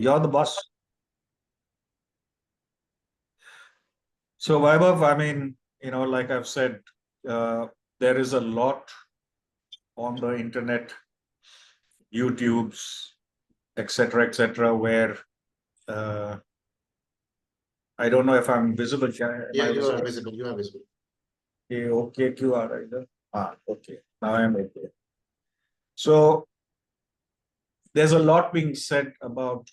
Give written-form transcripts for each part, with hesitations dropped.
You're the boss. So, Vaibhav, I mean, like I've said, uh, there is a lot on the internet, YouTube's, etc., where uh, I don't know if I'm visible. Am Yeah, I you are visible? visible. You are visible. Okay, क्यों आ रहा है इधर? Okay. Now I'm okay. So there's a lot being said about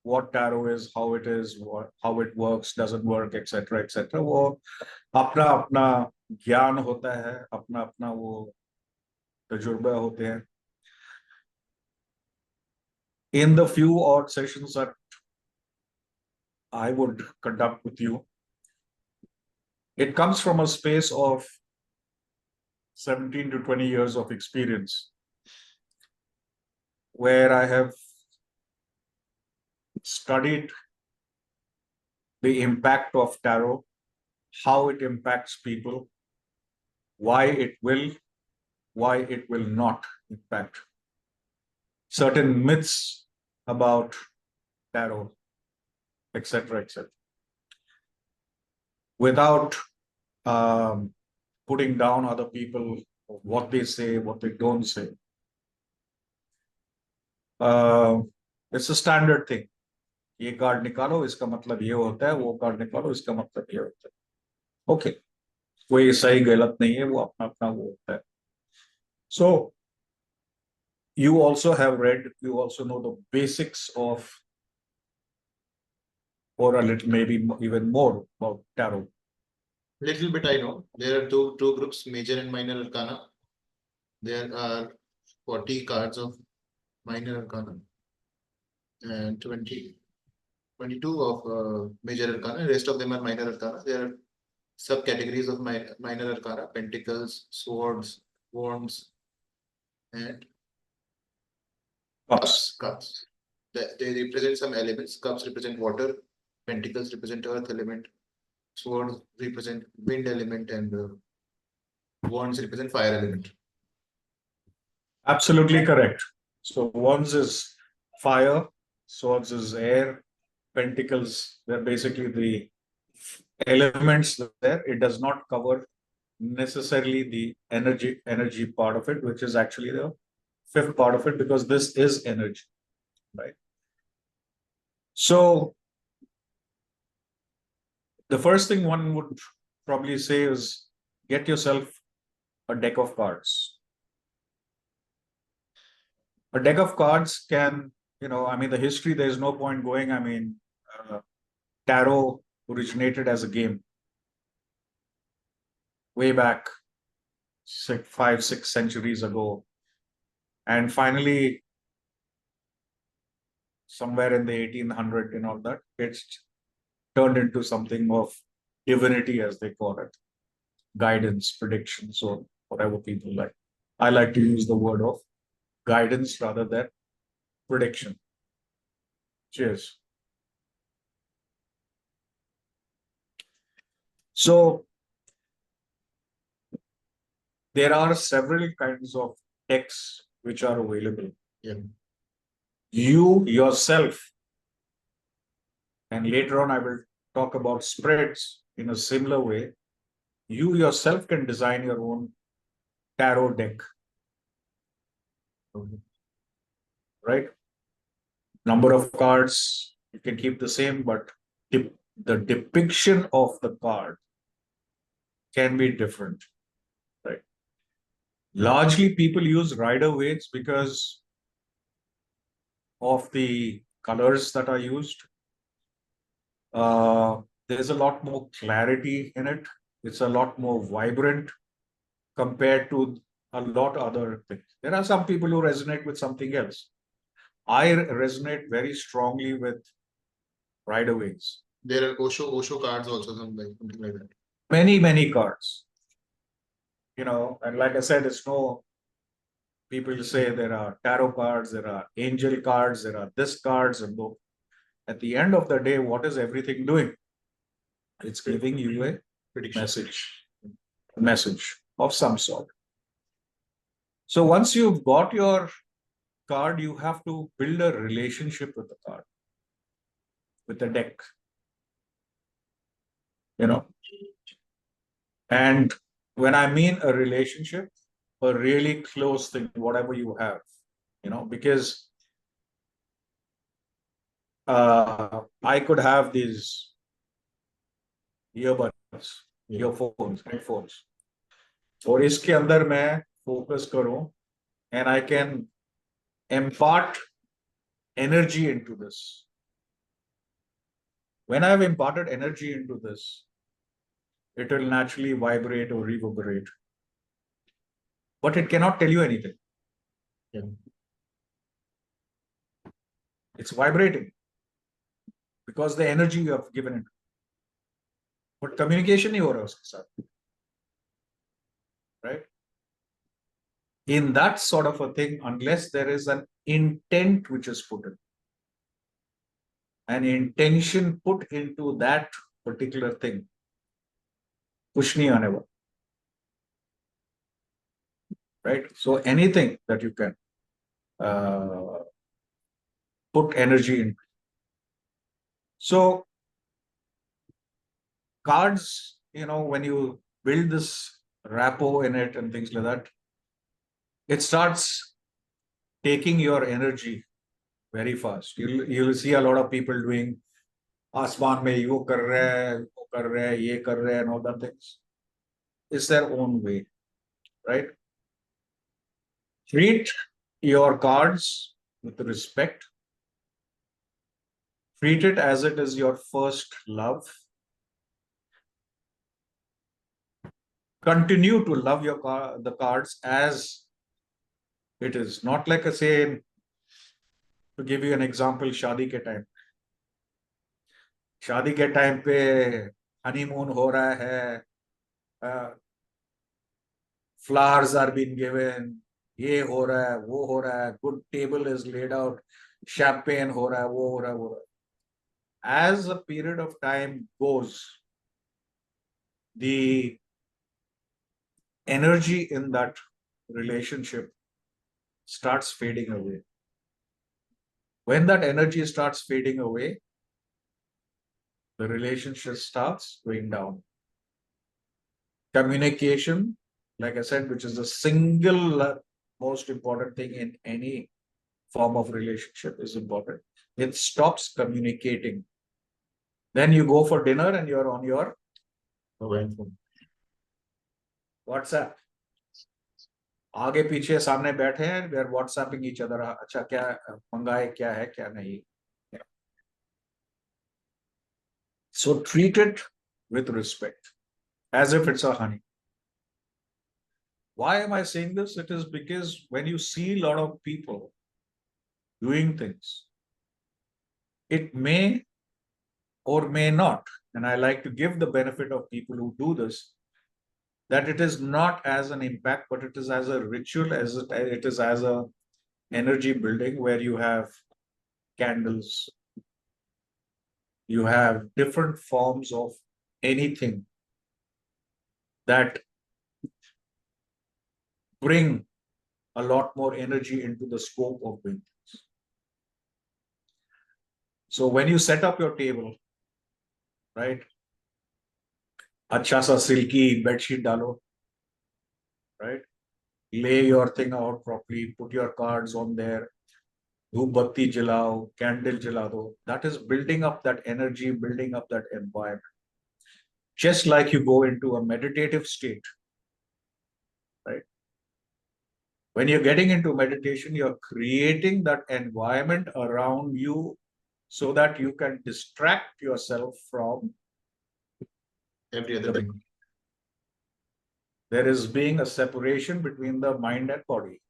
what tarot is, how it is, how it works, doesn't work, etc. वो अपना अपना ज्ञान होता है, अपना अपना वो तजुर्बे होते हैं. In the few odd sessions that I would conduct with you, it comes from a space of 17 to 20 years of experience where I have studied the impact of tarot, how it impacts people, why it will, why it will not impact, certain myths about tarot, etc. Without putting down other people, what they say, what they don't say. It's a standard thing. ये card निकालो, इसका मतलब ये होता है, वो card निकालो, इसका मतलब ये होता है. ओके, कोई सही गलत नहीं है, वो अपना अपना वो होता है. So you also have read, you also know the basics of, or a little maybe even more about tarot. Little bit I know. There are two groups, major and minor arcana. There are 40 cards of minor arcana and 22 of major arcana. Rest of them are minor arcana. There are subcategories of minor arcana: pentacles, swords, wands, and cups. They represent some elements. Cups represent water. Pentacles represent earth element. Swords represent wind element, and wands represent fire element. Absolutely correct. So wands is fire, swords is air, pentacles, they're basically the elements there. It does not cover necessarily the energy part of it, which is actually the fifth part of it, because this is energy, right? So the first thing one would probably say is get yourself a deck of cards. A deck of cards can, I mean, the history, there's no point going. I mean, tarot originated as a game way back 5, 6 centuries ago. And finally, somewhere in the 1800s and all that, it's turned into something of divinity, as they call it, guidance, predictions, or whatever people like. I like to use the word of guidance rather than prediction. Cheers. So there are several kinds of decks which are available. Yeah. You yourself, and later on I will talk about spreads in a similar way, you yourself can design your own tarot deck. Right? Number of cards, you can keep the same, but the depiction of the card can be different. Right? Largely, people use Rider-Waite because of the colors that are used. There's a lot more clarity in it. It's a lot more vibrant compared to a lot other things. There are some people who resonate with something else. I resonate very strongly with Rider-Waite. There are Osho cards also, something like that. Many cards. And like I said, it's no, people say there are tarot cards, there are angel cards, there are this cards, and both. At the end of the day, what is everything doing? It's giving you a message of some sort. So once you've got your card, you have to build a relationship with the card. with a deck, you know. And when I mean a relationship, a really close thing, whatever you have, you know, because I could have these earbuds, earphones, headphones, और इसके अंदर मैं focus करूं and I can impart energy into this. When I have imparted energy into this, it will naturally vibrate or reverberate. But it cannot tell you anything. Yeah. It's vibrating because the energy you have given it. But communication नहीं हो रहा उसके साथ, right? In that sort of a thing, unless there is an intent which is put in, an intention put into that particular thing, कुछ नहीं आने वाला, right? So anything that you can put energy in. So cards, you know, when you build this rapport in it and things like that, it starts taking your energy very fast. You'll see a lot of people doing आसमान में यो कर रहे हैं, वो कर रहे हैं, ये कर रहे हैं, and all that things. It's their own way, right? Treat your cards with respect. Treat it as it is your first love. Continue to love the cards as it is. Not like I say, to give you an example, शादी के time पे honeymoon हो रहा है, flowers are being given, ये हो रहा है, वो हो रहा है, good table is laid out, champagne हो रहा है, वो हो रहा है, वो हो रहा है. As a period of time goes, the energy in that relationship starts fading away. When that energy starts fading away, the relationship starts going down. Communication, like I said, which is the single most important thing in any form of relationship, is important. It stops communicating. Then you go for dinner and you're on your Mobile phone. WhatsApp. आगे पीछे सामने बैठे हैं, we are WhatsApping each other. अच्छा क्या मंगाए, क्या है, क्या नहीं. So treat it with respect, as if it's a honey. Why am I saying this? It is because when you see a lot of people doing things, it may or may not, and I like to give the benefit of people who do this, that it is not as an impact, but it is as a ritual, as it is as a energy building, where you have candles, you have different forms of anything that bring a lot more energy into the scope of doing things. So when you set up your table, right, अच्छा सा silky bedsheet डालो, right, lay your thing out properly, put your cards on there, धूप बत्ती जलाओ, candle जला दो. That is building up that energy, building up that environment. Just like you go into a meditative state, right? When you're getting into meditation, you're creating that environment around you so that you can distract yourself from Every other thing. There is being a separation between the mind and body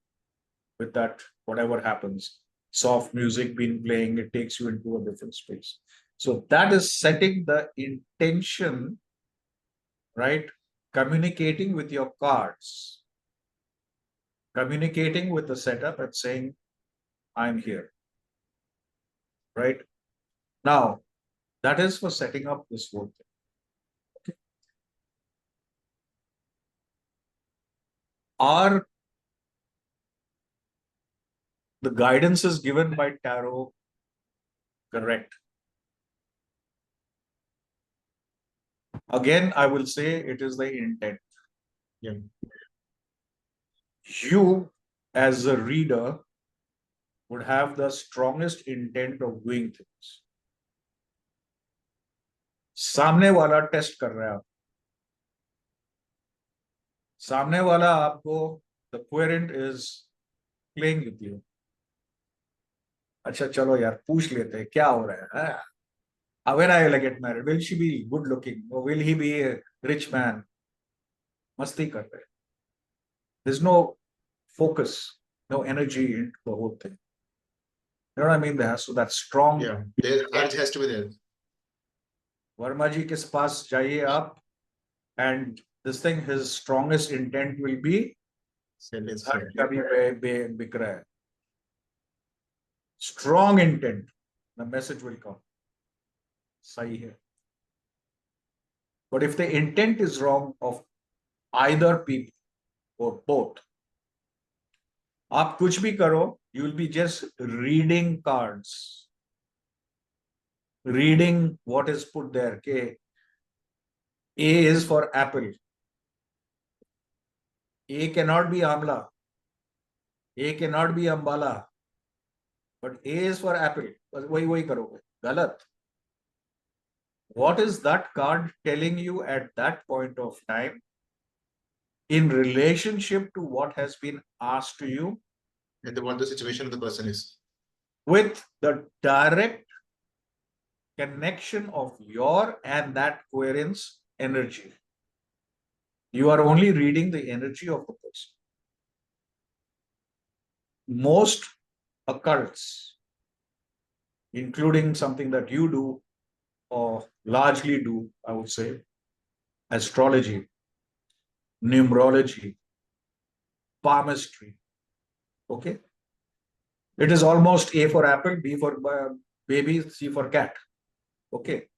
with that, whatever happens. Soft music being playing, it takes you into a different space. So that is setting the intention, right? Communicating with your cards, communicating with the setup and saying, I'm here, right? Now, that is for setting up this whole thing. Okay. Are the guidance is given by tarot correct? Again, I will say it is the intent. Yeah. You, as a reader, would have the strongest intent of doing things. सामने वाला test कर रहा है, सामने वाला आपको, the querent is playing with you. अच्छा चलो यार पूछ लेते हैं क्या हो रहा है. When I will get married, will she be good looking or will he be a rich man? मस्ती कर रहे. There's no focus, no energy into the whole thing. You know what I mean? There, so that strong. Yeah. There urge has to be there. Verma जी के पास जाइए आप, and this thing, his strongest intent will be कभी बिक रहा है. Strong intent, the message will come. सही है. But if the intent is wrong of either people or both, आप कुछ भी करो, you will be just reading cards, reading what is put there. Okay, A is for apple. A cannot be amla. A cannot be ambala. But A is for apple. बस वही करोगे. गलत. What is that card telling you at that point of time in relationship to what has been asked to you? And what the situation of the person is. With the direct connection of your and that querent's energy. You are only reading the energy of the person. Most occults, including something that you do or largely do, I would say, astrology, numerology, palmistry. Okay. It is almost A for apple, B for baby, C for cat. Okay.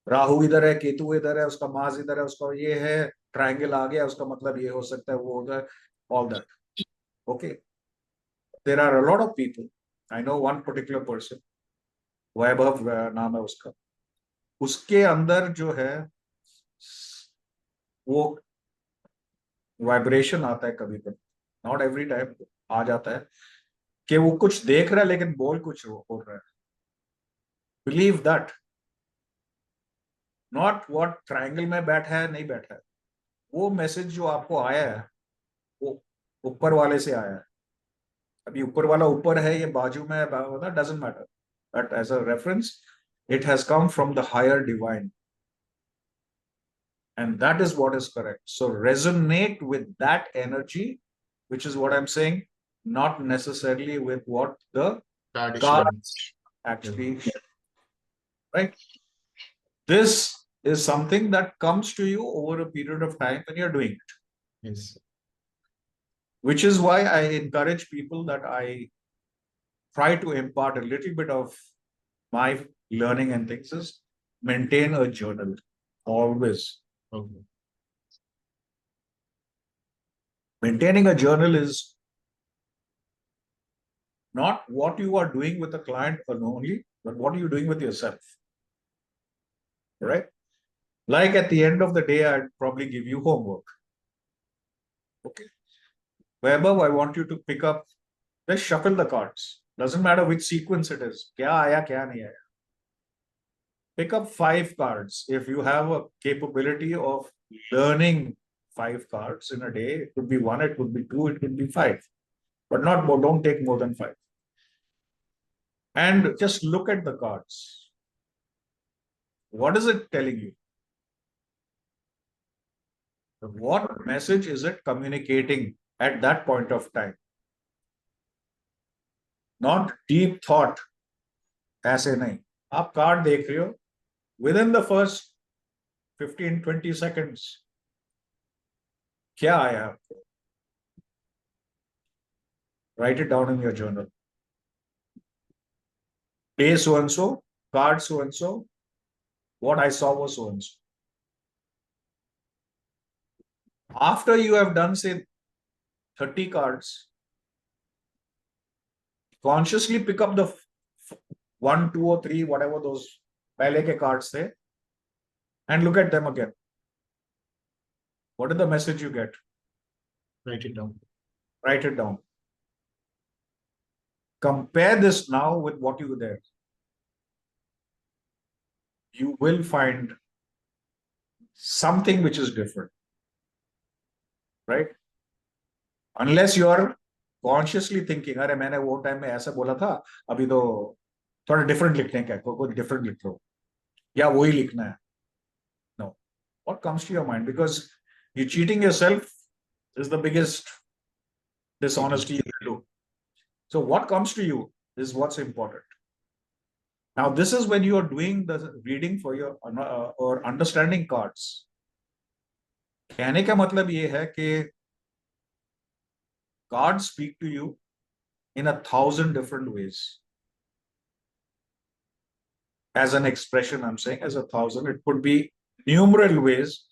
Rahu इधर है, केतु इधर है, उसका मास इधर है, उसका ये है, ट्रायंगल आ गया, उसका मतलब ये हो सकता है, वो होगा, all that. Okay. There are a lot of people. I know one particular person, वैभव नाम है उसका. उसके अंदर जो है वो वाइब्रेशन आता है कभी कभी, नॉट एवरी टाइम आ जाता है कि वो कुछ देख रहा है लेकिन बोल कुछ हो रहा है. Believe that, not what triangle में बैठा है नहीं बैठा है. वो मैसेज जो आपको आया है वो ऊपर वाले से आया है. अभी ऊपर वाला ऊपर है, ये बाजू में है, doesn't matter, but as a reference it has come from the higher divine. And that is what is correct. So resonate with that energy, which is what I'm saying, not necessarily with what the cards actually, right? This is something that comes to you over a period of time when you're doing it. Yes. Which is why I encourage people that I try to impart a little bit of my learning and things is maintain a journal always. Okay. Maintaining a journal is not what you are doing with the client only, but what are you doing with yourself, right? Like at the end of the day, I'd probably give you homework. Okay. Wherever I want you to pick up, just shuffle the cards. Doesn't matter which sequence it is. Kya aaya, kya nahi aaya. Pick up 5 cards. If you have a capability of learning 5 cards in a day, it could be 1, it could be 2, it could be 5, but not more. Don't take more than 5. And just look at the cards. What is it telling you? What message is it communicating at that point of time? Not deep thought. ऐसे नहीं. आप card देख रहे हो, within the first 15-20 seconds, क्या आया आपको? Write it down in your journal. Day so and so, card so and so, what I saw was so and so. After you have done, say, 30 cards, consciously pick up the 1, 2 or 3, whatever those पहले के cards थे, and look at them again. What is the message you get? Write it down. Write it down. Compare this now with what you were there. You will find something which is different, right? Unless you are consciously thinking, अरे मैंने वो time में ऐसा बोला था, अभी तो थोड़ा different लिखने का, कोई different लिख लो, या वही लिखना है. No. What comes to your mind? Because you cheating yourself is the biggest dishonesty you can do. So what comes to you is what's important. Now, this is when you are doing the reading for your or understanding cards. कहने का मतलब ये है कि cards speak to you in 1,000 different ways. As an expression, I'm saying as 1,000, it could be numerous ways.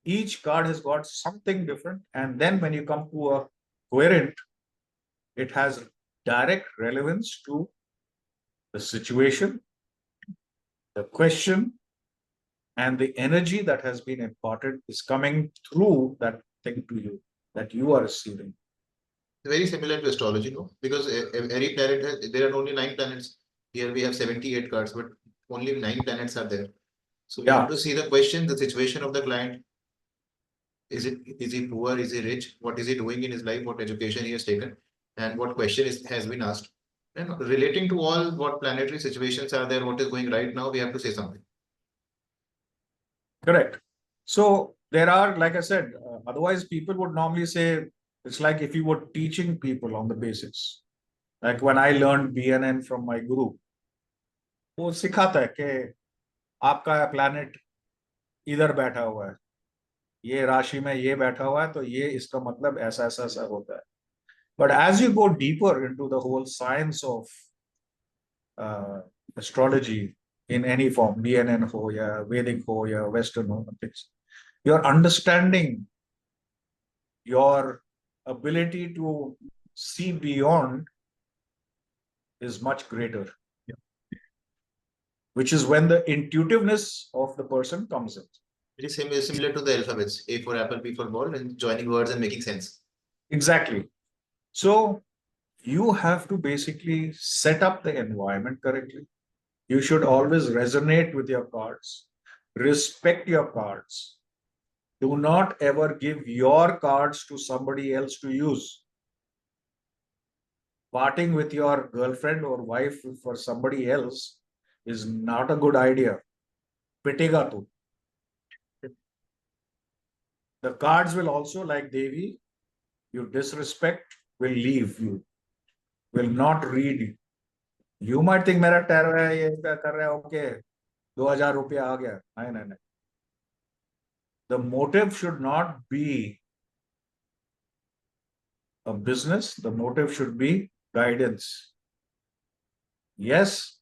Each card has got something different. And then when you come to a coherent, it has direct relevance to the situation, the question, and the energy that has been imparted is coming through that thing to you that you are receiving. Very similar to astrology, no? Because every planet has, there are only 9 planets. Here we have 78 cards, but only 9 planets are there. So we have to see the question, the situation of the client. Is he poor? Is he rich? What is he doing in his life? What education he has taken? And what question has been asked? And relating to all what planetary situations are there, what is going right now, we have to say something. Correct. So there are, like I said, otherwise people would normally say, it's like if you were teaching people on the basics. Like when I learned BNN from my guru, वो सिखाता है कि आपका planet इधर बैठा हुआ है, ये राशि में ये बैठा हुआ है, तो ये इसका मतलब ऐसा ऐसा ऐसा होता है. But as you go deeper into the whole science of astrology in any form, BNN ho ya Vedic ho ya Western ho, your understanding, your ability to see beyond is much greater. Which is when the intuitiveness of the person comes in. It is similar to the alphabets, A for apple, B for ball, and joining words and making sense. Exactly. So you have to basically set up the environment correctly. You should always resonate with your cards, respect your cards. Do not ever give your cards to somebody else to use. Parting with your girlfriend or wife for somebody else is not a good idea. Pitega tu. The cards will also, like Devi, you disrespect, will leave you, will not read you. You might think मेरा terror है, ये कर रहा है, okay, 2,000 रुपया आ गया. नहीं. The motive should not be a business. The motive should be guidance. Yes,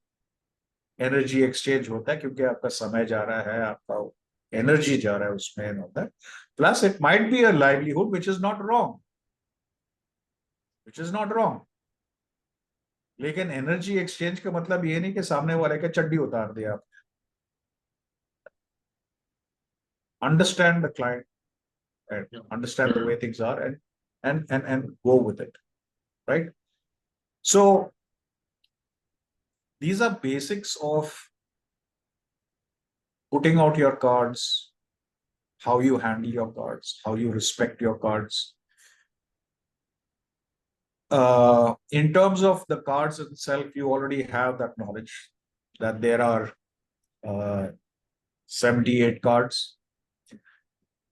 energy exchange होता है क्योंकि आपका समय जा रहा है, आपका energy जा रहा है उसमें and all that. Plus, it might be a livelihood, which is not wrong. Which is not wrong. लेकिन एनर्जी एक्सचेंज का मतलब ये नहीं कि सामने वाले का चड्डी उतार दिया आप. Understand the client and understand the way things are and go with it, right? So these are basics of putting out your cards, how you handle your cards, how you respect your cards. In terms of the cards itself, you already have that knowledge that there are 78 cards.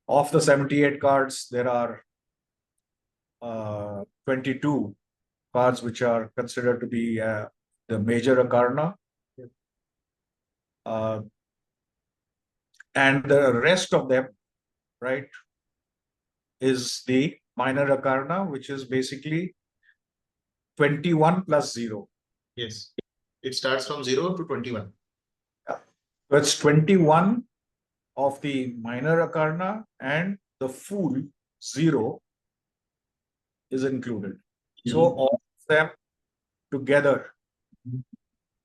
Of the 78 cards, there are 22 cards which are considered to be the major arcana. And the rest of them, right, is the minor arcana, which is basically 21 plus 0. Yes. It starts from 0 to 21. Yeah. So it's 21 of the minor arcana and the full 0 is included. So all of them together.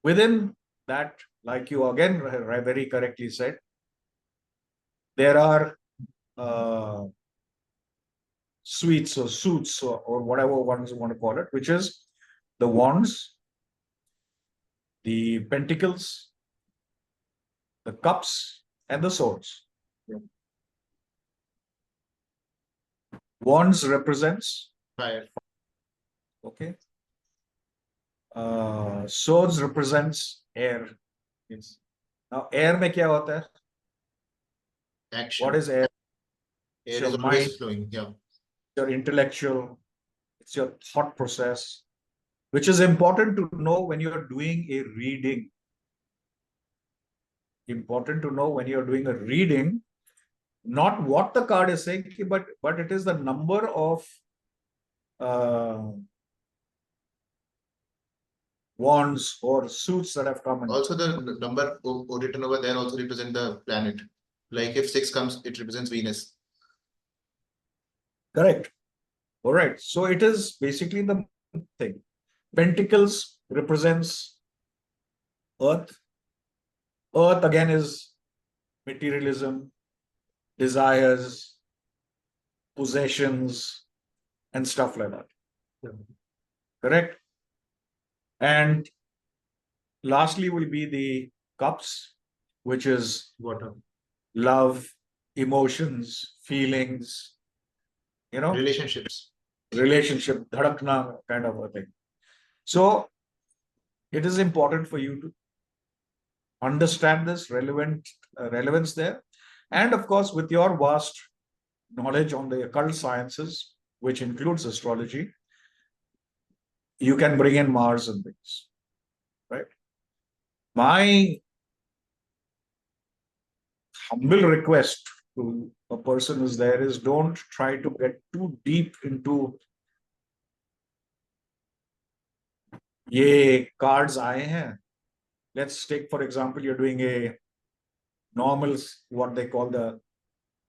Within that, like you again very correctly said, there are suites or suits or whatever ones you want to call it, which is the wands, the pentacles, the cups, and the swords. Wands represents fire, okay. Swords represents air. Yes. Now air में क्या होता है? action. What is air? It's Air your is mind, always flowing. Yeah. your intellectual, it's your thought process, which is important to know when you're doing a reading. Important to know when you're doing a reading, not what the card is saying, but it is the number of uh, wands or suits that have come in. Also, the number written over there also represent the planet. Like if 6 comes, it represents Venus. Correct. All right. So it is basically the thing. Pentacles represents Earth. Earth again is materialism, desires, possessions, and stuff like that. Yeah. Correct. And lastly will be the cups, which is Water. love, emotions, feelings, Relationships. relationship, dhadakna kind of a thing. So it is important for you to understand this relevance there. And of course, with your vast knowledge on the occult sciences, which includes astrology, you can bring in Mars and things, right? My humble request to a person is there is don't try to get too deep into ये cards आए हैं. Let's take, for example, you're doing a normal, what they call the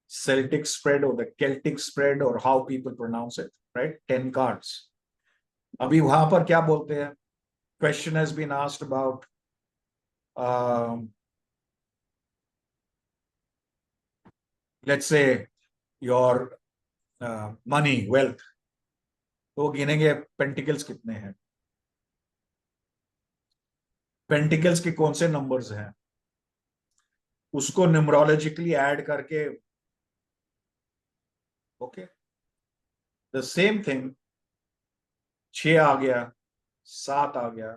Celtic spread or the Celtic spread or how people pronounce it, right? 10 cards. अभी वहां पर क्या बोलते हैं? Question has been asked about let's say your money, wealth. तो वो गिनेंगे pentacles कितने हैं, पेंटिकल्स के कौन से नंबर्स हैं, उसको न्यूमरोलॉजिकली ऐड करके ओके द सेम थिंग 6 आ गया, 7 आ गया,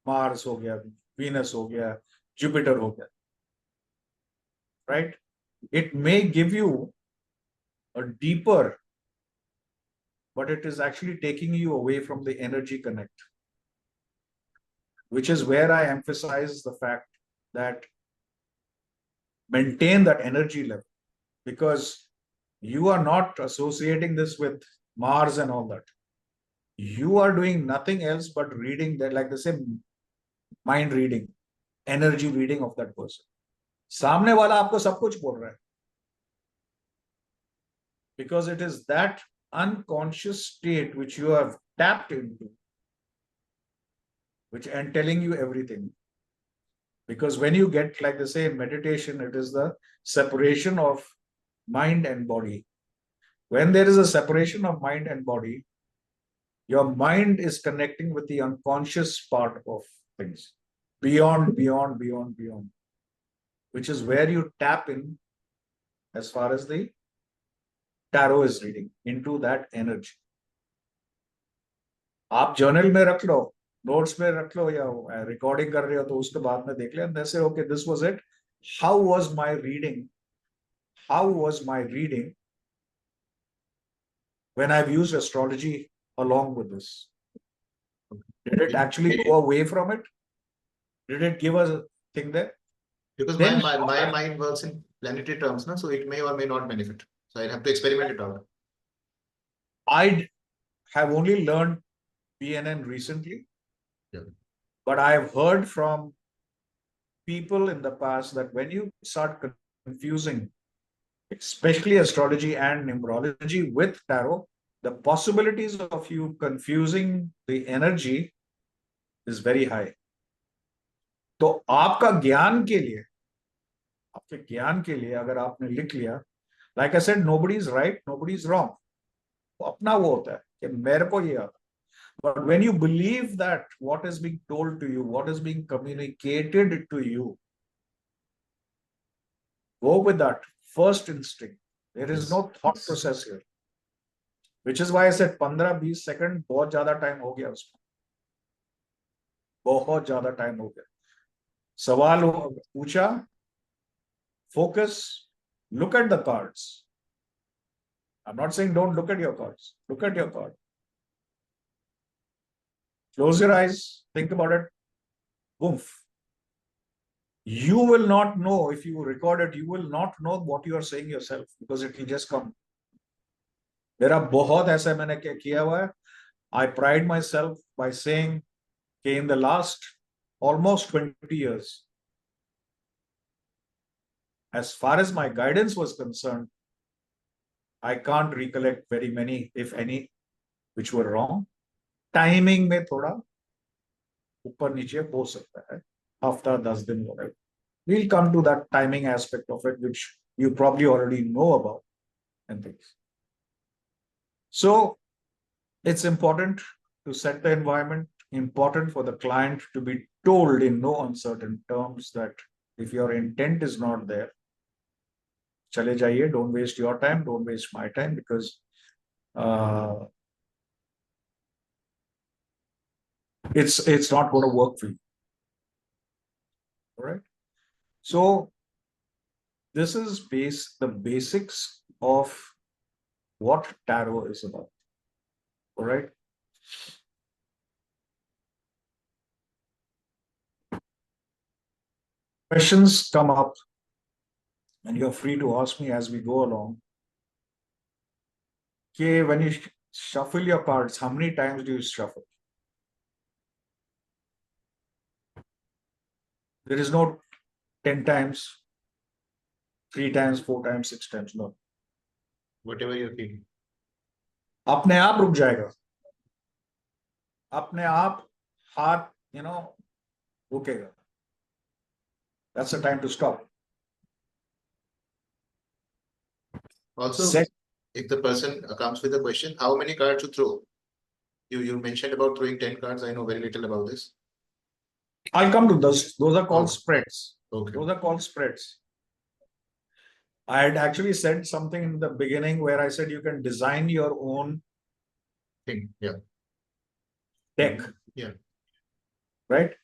मार्स हो गया, वीनस हो गया, जुपिटर हो गया, right? It may give you a deeper, but it is actually taking you away from the energy connect, which is where I emphasize the fact that maintain that energy level, because you are not associating this with Mars and all that. You are doing nothing else but reading that, like the same mind reading, energy reading of that person. सामने वाला आपको सब कुछ बोल रहा है, because it is that unconscious state which you have tapped into, which and telling you everything. Because when you get, like they say in meditation, it is the separation of mind and body. When there is a separation of mind and body, your mind is connecting with the unconscious part of things, beyond, which is where you tap in as far as the tarot is reading, into that energy. आप journal में रख लो, notes में रख लो, या recording कर रहे हो तो उसके बाद में देख ले, and say, okay, this was it. How was my reading? How was my reading when I've used astrology along with this? Did it actually go away from it? Did it give us a thing there? Because Then my mind works in planetary terms, no? So it may or may not benefit. So I'll have to experiment it out. I have only learned PNN recently, Yeah. but I've heard from people in the past that when you start confusing, especially astrology and numerology with tarot, the possibilities of you confusing the energy is very high. तो आपका ज्ञान के लिए, आपके ज्ञान के लिए अगर आपने लिख लिया, like I said, nobody is right, nobody is wrong. अपना वो होता है कि मेरे को ये आता. But when you believe that what is being told to you, what is being communicated to you, go with that first instinct. There is no thought process here. Which is why I said 15-20 second बहुत ज्यादा time हो गया उसमें. बहुत ज्यादा time हो गया. सवाल पूछा, focus, look at the cards. I'm not saying don't look at your cards. Look at your card. Close your eyes, think about it. Boom. You will not know if you record it, you will not know what you are saying yourself because it will just come. मेरा बहुत ऐसा मैंने किया हुआ है. I pride myself by saying कि in the last almost 20 years, as far as my guidance was concerned, I can't recollect very many, if any, which were wrong. Timing में थोड़ा ऊपर नीचे हो सकता है, हफ्ता 10 दिन whatever. We'll come to that timing aspect of it, which you probably already know about and things. So it's important to set the environment, important for the client to be told in no uncertain terms that if your intent is not there, chale jaiye, don't waste your time, don't waste my time, because it's not going to work for you. All right. So this is the basics of what tarot is about. All right. Questions come up, and you're free to ask me as we go along. Okay, when you shuffle your cards, how many times do you shuffle? There is no 10 times, 3 times, 4 times, 6 times. No. Whatever you feel. अपने आप रुक जाएगा. अपने आप हाथ, रुकेगा. That's the time to stop. Also, if the person comes with a question, how many cards to throw? You mentioned about throwing 10 cards. I know very little about this. I'll come to those. Those are called spreads. Okay. Those are called spreads. I had actually said something in the beginning where I said you can design your own thing. Yeah. deck. Yeah. Right?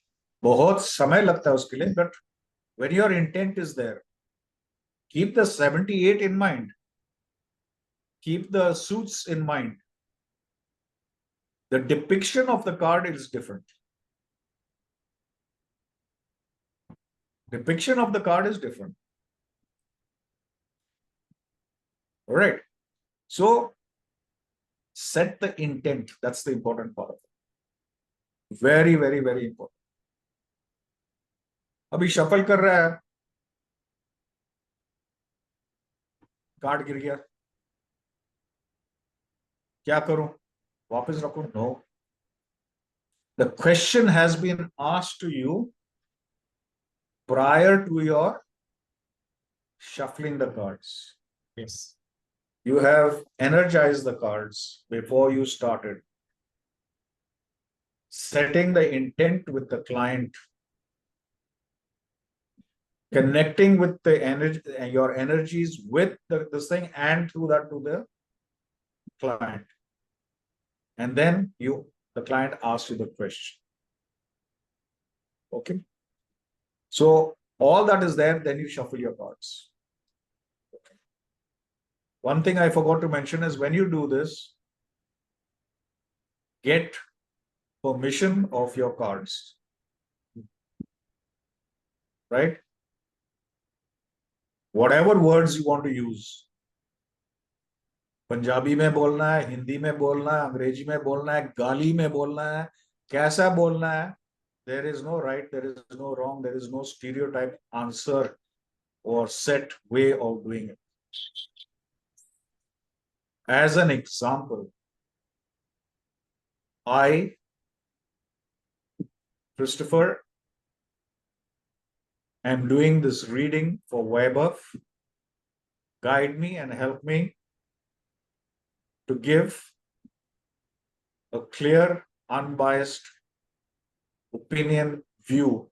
बहुत समय लगता है उसके लिए, but when your intent is there, keep the 78 in mind. Keep the suits in mind. The depiction of the card is different. Depiction of the card is different. All right. So set the intent. That's the important part of it. Very, very, very important. अभी shuffle कर रहा है, card गिर गया, क्या करूं? वापस रखूं? No. The question has been asked to you prior to your shuffling the cards. Yes. You have energized the cards before you started, setting the intent with the client, connecting with the energy, your energies with this thing, and through that to the client. And then the client asks you the question. Okay. So all that is there, then you shuffle your cards. Okay. One thing I forgot to mention is when you do this, get permission of your cards. Right? Whatever words you want to use. Punjabi में बोलना है, हिंदी में बोलना है, अंग्रेजी में बोलना है, गाली में बोलना है, कैसा बोलना है. There is no right, there is no wrong, there is no stereotype answer or set way of doing it. As an example, I, Christopher, am doing this reading for Weber. Guide me and help me to give a clear, unbiased opinion view,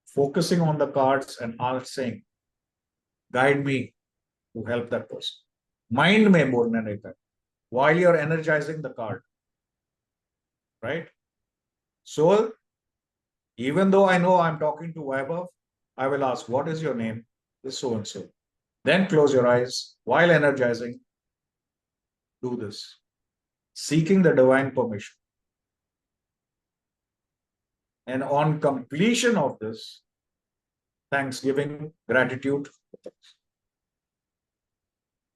focusing on the cards and saying, guide me to help that person. Mind में बोलने नहीं था, while you're energizing the card, right? So, even though I know I'm talking to Vaibhav, I will ask, what is your name? This so and so. Then close your eyes while energizing. Do this, seeking the divine permission. And on completion of this, thanksgiving, gratitude.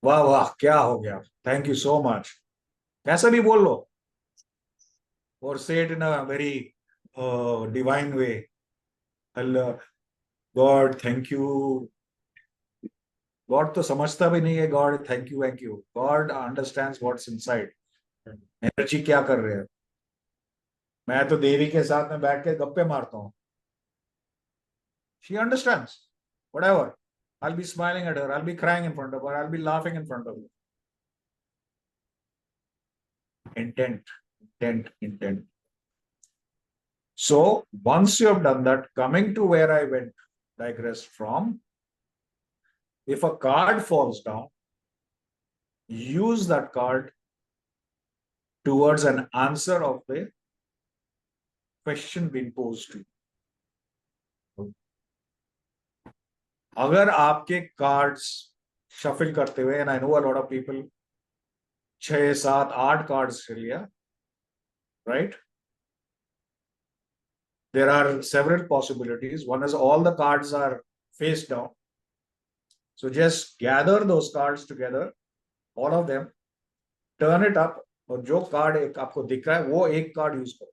वाह वाह क्या हो गया, thank you so much. कैसा भी बोल लो, or say it in a very divine way. Allah, God, thank you. God तो समझता भी नहीं है, God, thank you. God understands what's inside. Energy क्या कर रहे हैं. मैं तो देवी के साथ में बैठ के गप्पे मारता हूँ. She understands. Whatever. I'll be smiling at her. I'll be crying in front of her. I'll be laughing in front of her. Intent. So once you have done that, coming to where I digressed from, if a card falls down, use that card towards an answer of the question being posed to you. अगर आपके cards shuffle करते हुए, and I know a lot of people 6, 7, 8 cards ले लिया, right? There are several possibilities. One is all the cards are face down. So just gather those cards together, all of them, turn it up, और जो card एक आपको दिख रहा है वो एक कार्ड यूज करो.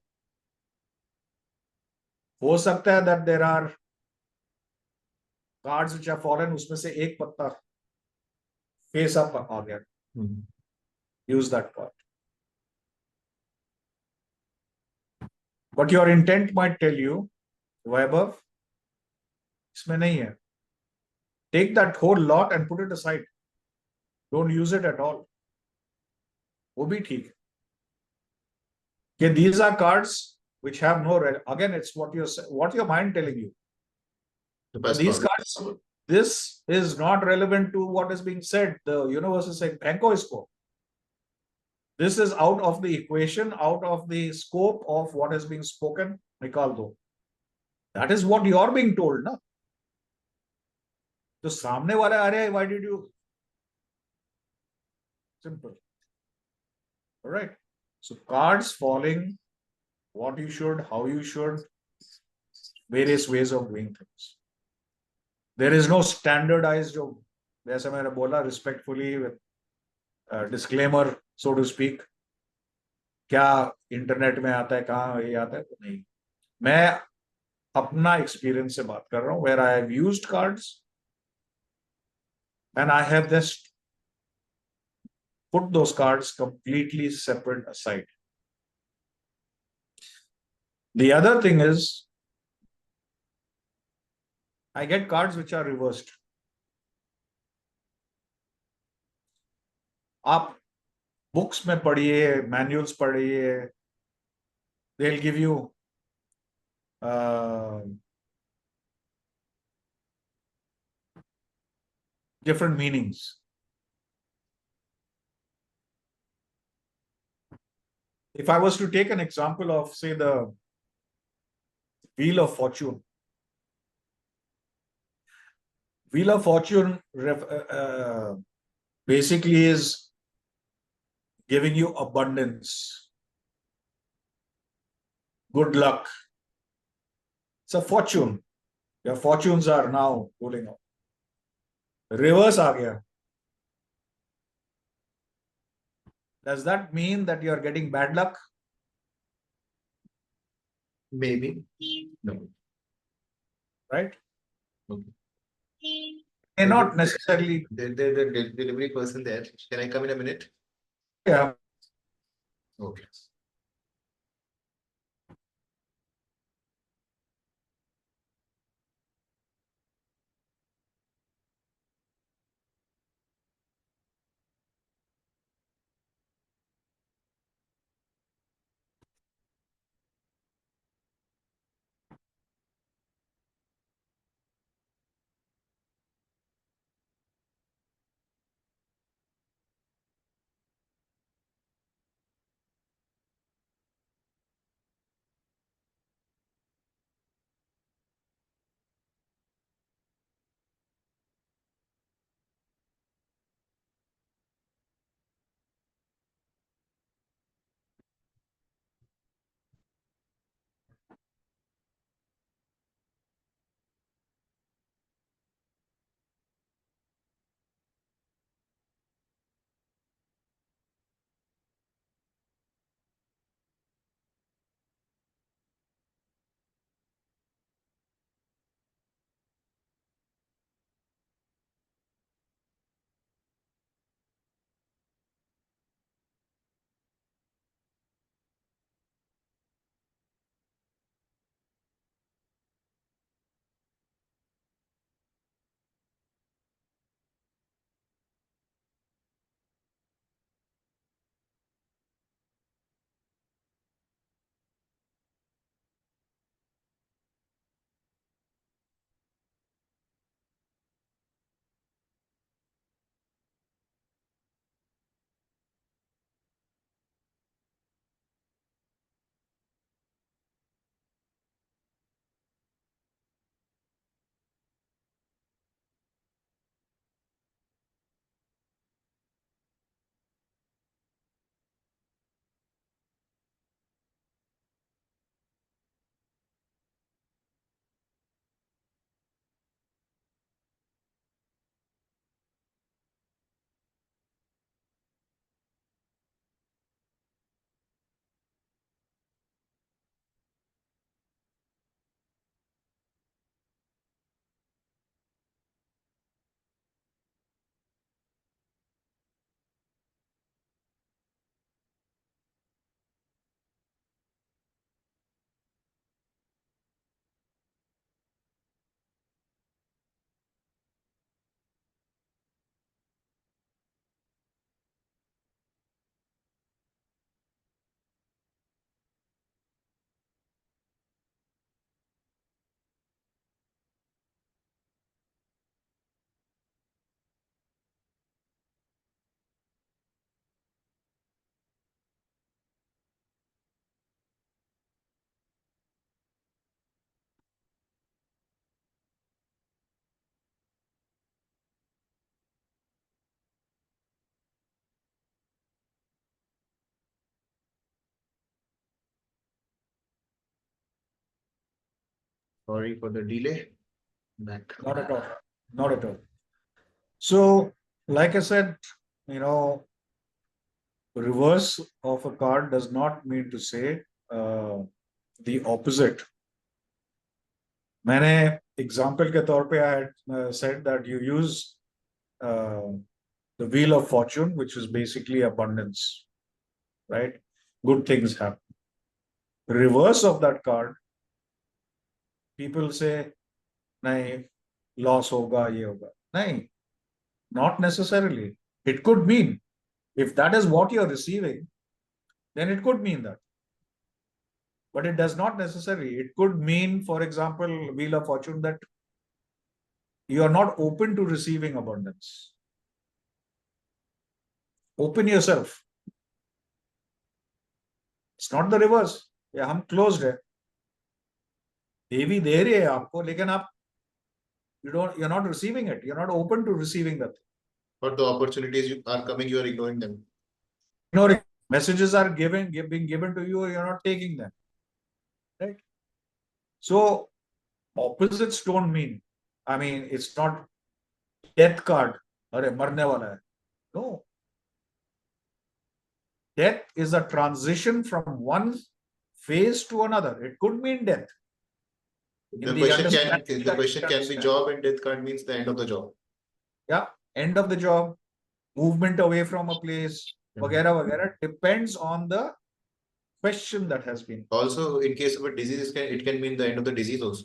हो सकता है that there are cards which have fallen, उसमें से एक पत्ता face up आ गया. Use that card. But your intent might tell you, Vaibhav, इसमें नहीं है. Take that whole lot and put it aside. Don't use it at all. वो भी ठीक है. Okay, these are cards which have no again, it's what your mind telling you. These cards, this is not relevant to what is being said. The universe is saying, फेंको इसको. This is out of the equation, out of the scope of what is being spoken. निकाल दो. That is what you are being told, ना? तो सामने वाला आ रहा है, why did you? Simple. All right. So cards falling, what you should, how you should, various ways of doing things. There is no standardized, जैसे मैंने बोला respectfully with disclaimer, so to speak, क्या इंटरनेट में आता है, कहाँ ये आता है, नहीं. मैं अपना एक्सपीरियंस से बात कर रहा हूँ, where I have used cards and I have just put those cards completely separate aside. The other thing is, I get cards which are reversed. आप books में पढ़िए, manuals पढ़िए, they'll give you different meanings. If I was to take an example of, say, the Wheel of Fortune. Wheel of Fortune basically is giving you abundance, good luck. It's a fortune. Your fortunes are now rolling out. Reverse आ गया. Does that mean that you are getting bad luck? Maybe. No. Right? Okay. May not necessarily. The delivery person there. Can I come in a minute? Yeah. Okay. Sorry for the delay. Back. Not at all. Not at all. So, like I said, reverse of a card does not mean to say the opposite. मैंने example के तौर पे I had said that you use the wheel of fortune, which is basically abundance, right? Good things happen. Reverse of that card, people say, nahi, loss hoga, ye hoga. Nahi, not necessarily. It could mean, if that is what you're receiving, then it could mean that. But it does not necessarily. It could mean, for example, wheel of fortune, that you are not open to receiving abundance. Open yourself. It's not the reverse. या हम closed है. देवी दे रही है आपको, लेकिन आप you're not receiving it. You're not open to receiving that. But the opportunities are coming, you are ignoring them. Ignoring messages are being given to you, you're not taking them. Right? So opposites don't mean. I mean, it's not death card. अरे मरने वाला है. No. Death is a transition from one phase to another. It could mean death. The question can be job, and death card means the end of the job. Yeah, end of the job, movement away from a place, vagera vagera, depends on the question that has been. Also, in case of a disease, it can mean the end of the disease also.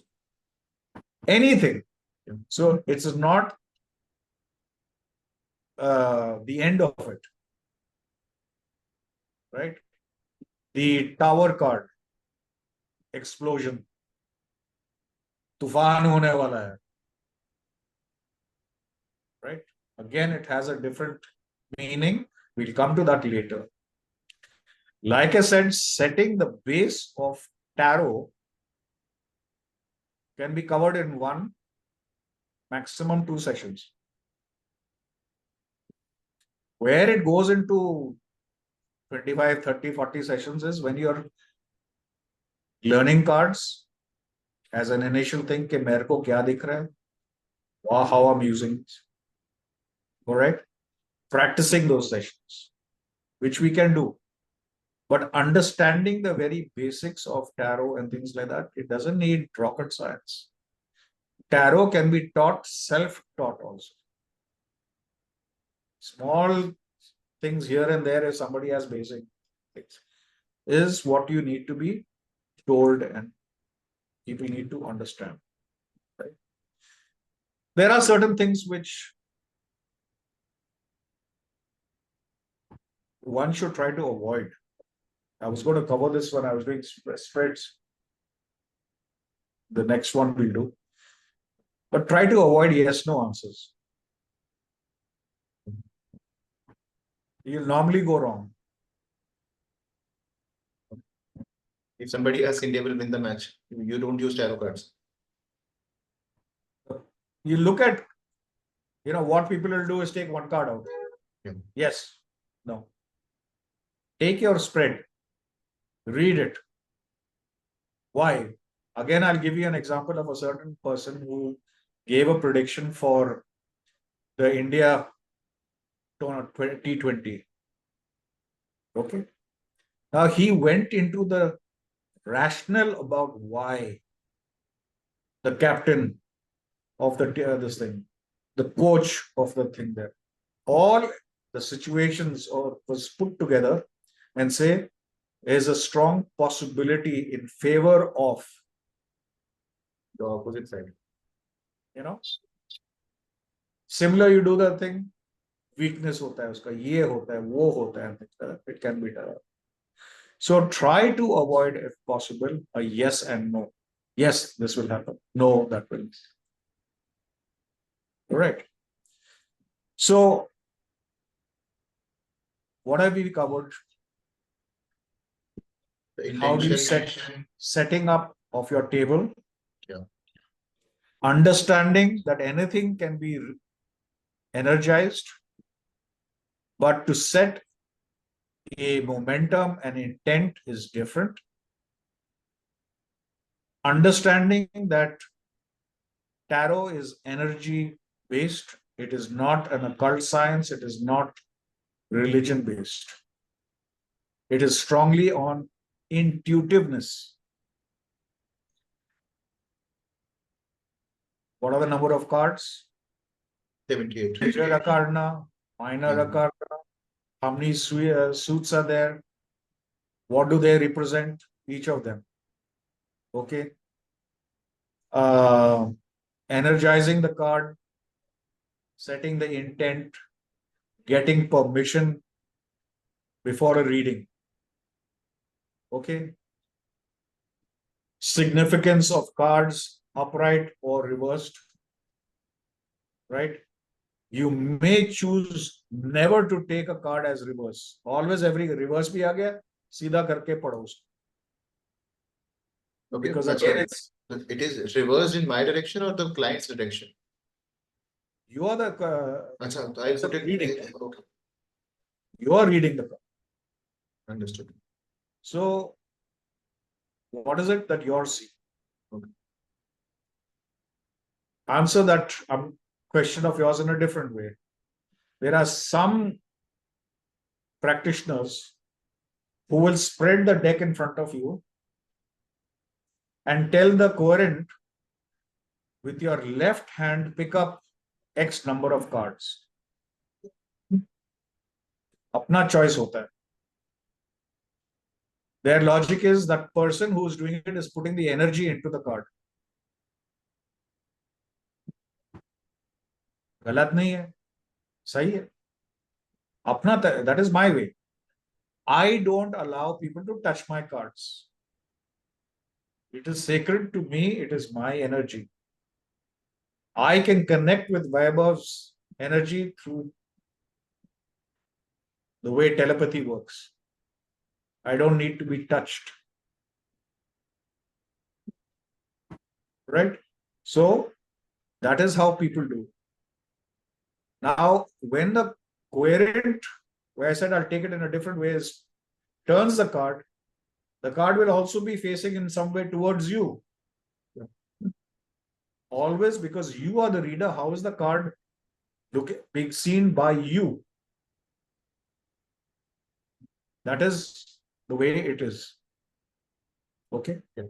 Anything. So it's not the end of it. Right? The tower card, explosion. तूफान होने वाला है. Right? Again, it has a different meaning. We'll come to that later. Like I said, setting the base of tarot can be covered in one, maximum 2 sessions. Where it goes into 25, 30, 40 sessions is when you're learning cards as an initial thing, कि मेरे को क्या दिख रहा है, or how I'm using it. All right? Practicing those sessions, which we can do. But understanding the very basics of tarot and things like that, it doesn't need rocket science. Tarot can be taught, self-taught also. Small things here and there, if somebody has basic things, is what you need to be told and people need to understand. Right? There are certain things which one should try to avoid. I was going to cover this when I was doing spreads. The next one we'll do. But try to avoid yes-no answers. You'll normally go wrong. If somebody asks India will win the match, you don't use tarot cards. You look at, what people will do is take one card out. Yeah. Yes, no. Take your spread, read it. Why? Again, I'll give you an example of a certain person who gave a prediction for the India T20. Okay. Now he went into the rationale about why the captain of this thing, the coach of the thing there, all the situations was put together and say there's a strong possibility in favor of the opposite side. Similar, you do the thing, weakness hota hai uska, ye hota hai, wo hota hai, it can be done. So try to avoid, if possible, a yes and no. Yes, this will happen. No, that will. All right. So what have we covered? How do you setting up of your table? Yeah. Understanding that anything can be energized, but to set a momentum and intent is different. understanding that tarot is energy based. It is not an occult science. It is not religion based. It is strongly on intuitiveness. What are the number of cards? 78. Major arcana, minor arcana. How many suits are there? What do they represent? Each of them. Okay. Energizing the card, setting the intent, getting permission before a reading. Okay. Significance of cards, upright or reversed. Right. You may choose never to take a card as reverse. Always every reverse भी आ गया, सीधा करके पढ़ो उसको. Okay, Because but again, it is reversed in my direction or the client's direction. You are the Achha, I put it reading. Okay, You are reading the card. understood. So, what is it that you're seeing? Okay. Answer that question of yours in a different way. There are some practitioners who will spread the deck in front of you and tell the querent with your left hand pick up X number of cards. अपना choice होता है. Their logic is that person who is doing it is putting the energy into the card. गलत नहीं है, सही है. अपना that is my way. I don't allow people to touch my cards. It is sacred to me. It is my energy. I can connect with Vaibhav's energy through the way telepathy works. I don't need to be touched. Right? So that is how people do. Now, when the querent, where I said I'll take it in a different way, is turns the card will also be facing in some way towards you. Always, because you are the reader, how is the card being seen by you? That is the way it is. Okay. Yeah.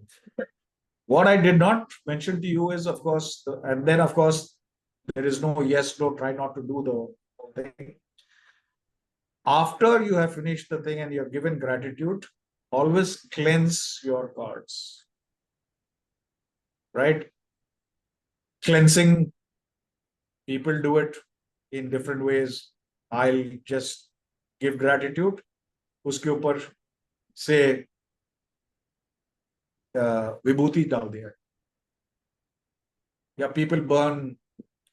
What I did not mention to you is, of course, and then of course, there is no yes, no, try not to do the thing. After you have finished the thing and you have given gratitude, always cleanse your cards. Right? Cleansing, people do it in different ways. I'll just give gratitude. उसके ऊपर से विभूति डाल दिया. या people burn,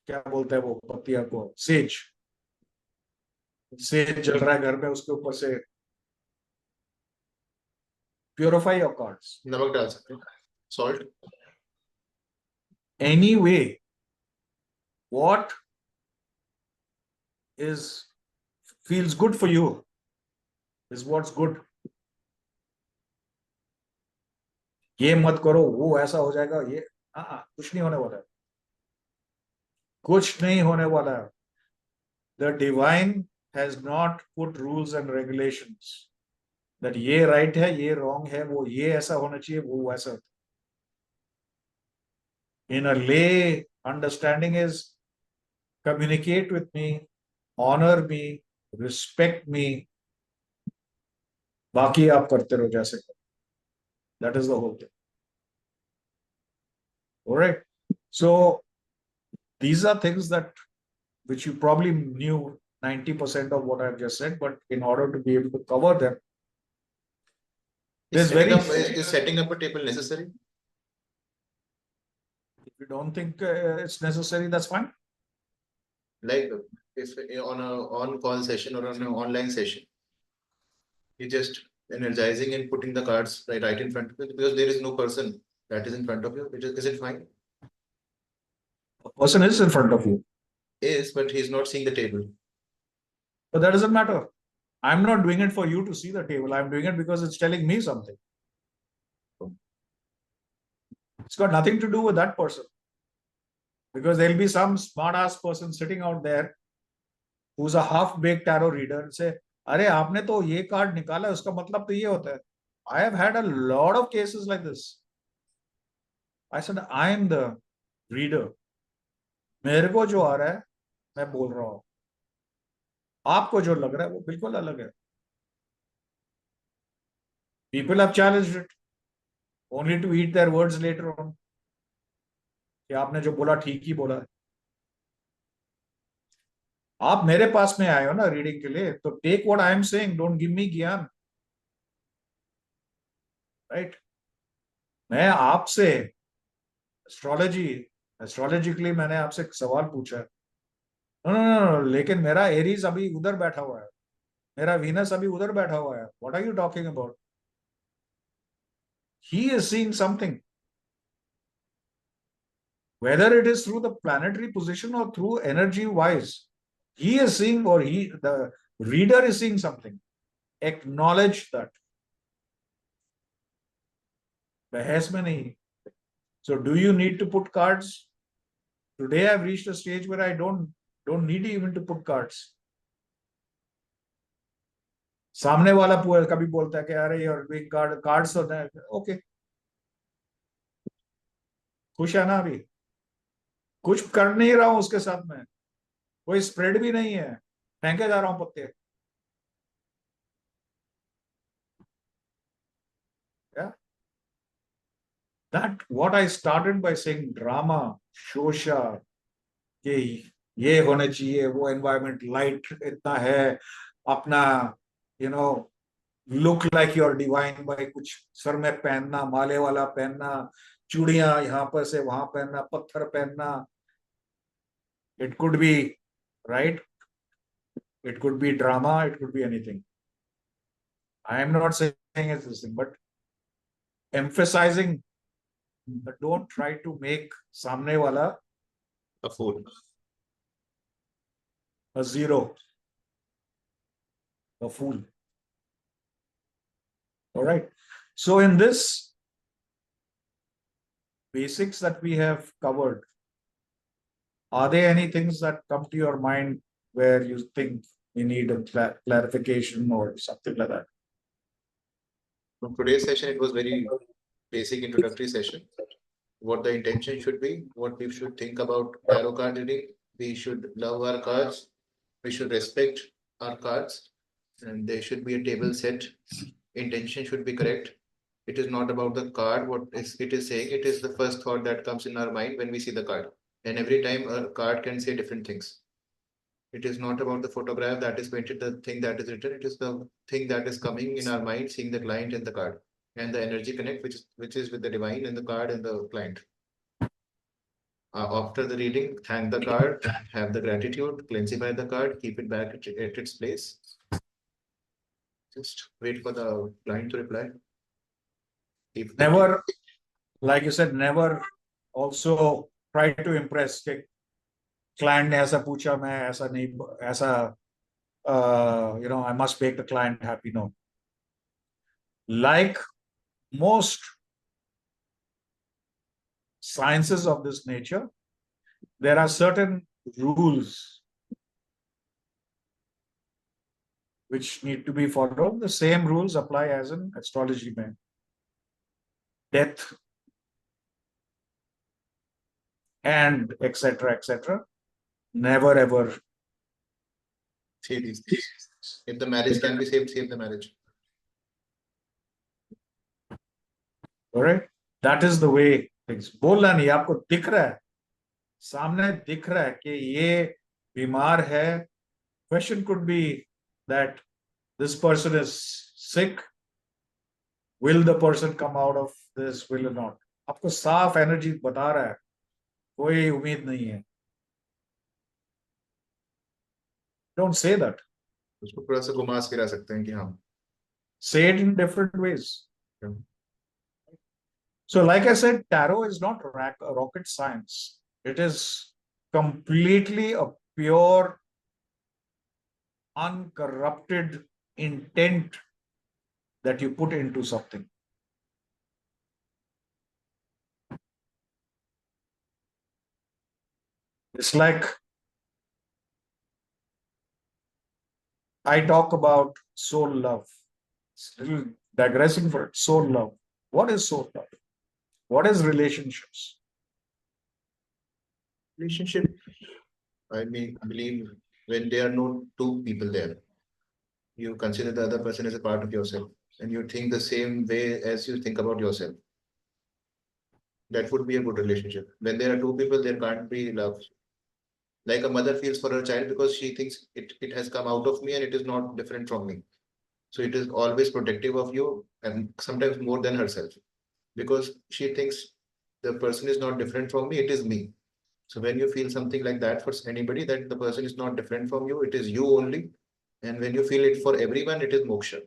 क्या बोलते हैं वो पत्तियां को, sage. Sage जल रहा है घर में, उसके ऊपर से purify your cards. नमक डाल सकते हैं, salt. Anyway, what feels good for you is what's good. ये मत करो, वो ऐसा हो जाएगा, ये कुछ नहीं होने वाला है. कुछ नहीं होने वाला है. The divine has not put rules and regulations that ये right है, ये wrong है, वो ये ऐसा होना चाहिए, वो वैसा. In a lay understanding is communicate with me, honor me, respect me. बाकी आप करते रहो जैसे. That is the whole thing. All right. So these are things that which you probably knew 90% of what I've just said, but in order to be able to cover them, is setting up a table necessary? If you don't think it's necessary, that's fine. Like if on a on-call session or on an online session, you just energizing and putting the cards right in front of you, because there is no person that is in front of you. Is it fine? A person is in front of you. Is, but he's not seeing the table. But that doesn't matter. I'm not doing it for you to see the table. I'm doing it because it's telling me something. It's got nothing to do with that person. Because there'll be some smart ass person sitting out there who's a half-baked tarot reader and say, अरे आपने तो ये card निकाला, उसका मतलब तो ये होता है. I have had a lot of cases like this. I said, I am the reader. मेरे को जो आ रहा है मैं बोल रहा हूं. आपको जो लग रहा है वो बिल्कुल अलग है. People have challenged it only to eat their words later on. कि आपने जो बोला ठीक ही बोला है. आप मेरे पास में आए हो ना रीडिंग के लिए, तो take what I am saying, don't give me gyan. Right? मैं आपसे एस्ट्रोलॉजी एस्ट्रोलॉजिकली मैंने आपसे एक सवाल पूछा है. नो नो नो, लेकिन मेरा एरीज अभी उधर बैठा हुआ है, मेरा वीनस अभी उधर बैठा हुआ है. What are you talking about? He is seeing something, whether it is through the planetary position or through energy wise, he is seeing, or the reader is seeing something. Acknowledge that. बहस में नहीं. So do you need to put cards? Today I've reached a stage where I don't need even to put cards. सामने वाला कभी बोलता है कि अरे यार कार्ड्स होते हैं, ओके खुश है ना, अभी कुछ कर नहीं रहा हूं उसके साथ में, कोई स्प्रेड भी नहीं है, फेंके जा रहा हूं पत्ते. Yeah? That what I started by saying drama, शोशा, कि ये होने चाहिए, वो एनवायरमेंट लाइट इतना है, अपना you know look like your divine by, कुछ सर में पहनना, माले वाला पहनना, चूड़ियां यहां पर से वहां पहनना, पत्थर पहनना. It could be right, it could be drama, it could be anything. I am not saying it's this thing, but emphasizing, don't try to make सामने वाला A fool. a zero, a fool. All right. So in this basics that we have covered, are there any things that come to your mind where you think we need a clarification or something like that? From today's session, it was very basic introductory session. What the intention should be, what we should think about tarot card reading. We should love our cards. We should respect our cards, and there should be a table set. Intention should be correct. It is not about the card. What is it is saying? It is the first thought that comes in our mind when we see the card. And every time a card can say different things. It is not about the photograph that is painted, the thing that is written. It is the thing that is coming in our mind, seeing the client and the card, and the energy connect, which is with the divine and the card and the client. After the reading, thank the card, have the gratitude, cleansify the card, keep it back at its place. Just wait for the client to reply. Never, like you said, never also try to impress. Client ने ऐसा पूछा, मैं ऐसा नहीं, ऐसा I must make the client happy. No. Like most sciences of this nature, there are certain rules which need to be followed. The same rules apply as in astrology में. Death and etc. Never ever say these things. If the marriage can be saved, save the marriage. All right, that is the way things. बोलना नहीं, आपको दिख रहा है, सामने दिख रहा है कि ये बीमार है. Question could be that this person is sick. Will the person come out of this? Will or not? आपको साफ एनर्जी बता रहा है, कोई उम्मीद नहीं है. Don't say that. उसको थोड़ा सा घुमा फिरा सकते हैं कि हाँ. Say it in different ways. Yeah. So, like I said, tarot is not rocket science. It is completely a pure, uncorrupted intent that you put into something. It's like I talk about soul love. It's a little digressing for it. Soul love. What is soul love? What is relationships? Relationship, I mean, believe when there are no two people there, you consider the other person as a part of yourself and you think the same way as you think about yourself. That would be a good relationship. When there are two people, there can't be love. Like a mother feels for her child because she thinks it has come out of me and it is not different from me. So it is always protective of you and sometimes more than herself because she thinks the person is not different from me, it is me. So when you feel something like that for anybody, that the person is not different from you, it is you only. And when you feel it for everyone, it is moksha.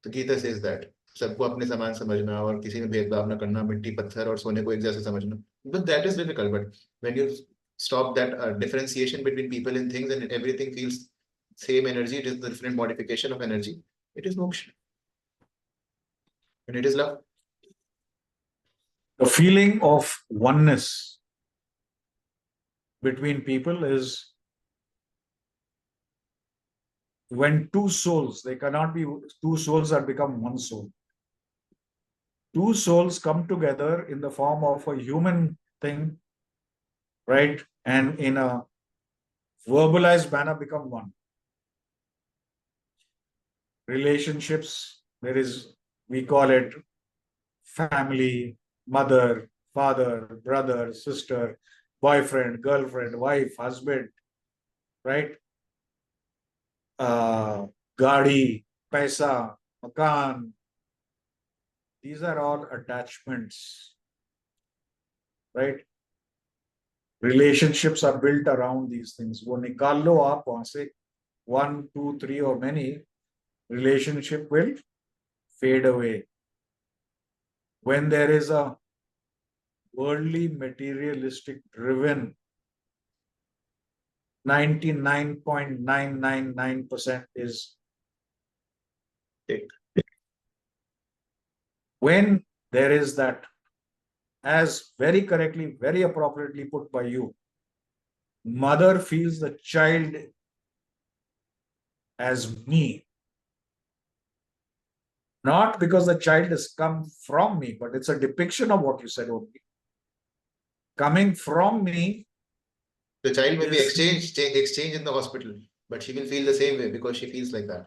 तो Gita says that सबको अपने समान समझना और किसी में भेदभाव न करना मिट्टी पत्थर और सोने को एक जैसे समझना but that is difficult but when you stop that differentiation between people and things and everything feels same energy it is the different modification of energy it is moksha and it is love. The feeling of oneness between people is when two souls, they cannot be two souls that become one soul. Two souls come together in the form of a human thing, right? And in a verbalized manner become one. Relationships, there is, we call it family, mother, father, brother, sister, boyfriend, girlfriend, wife, husband, right? Gadi, paisa, makan. These are all attachments, right? Relationships are built around these things. वो निकाल लो आप वहां से 1, 2, 3 or many, relationship will fade away. When there is a worldly, materialistic driven 99.999% is Take. when there is that, as very correctly, very appropriately put by you, mother feels the child as me. Not because the child has come from me, but it's a depiction of what you said only. Coming from me. The child may be is exchange in the hospital but she will feel the same way because she feels like that.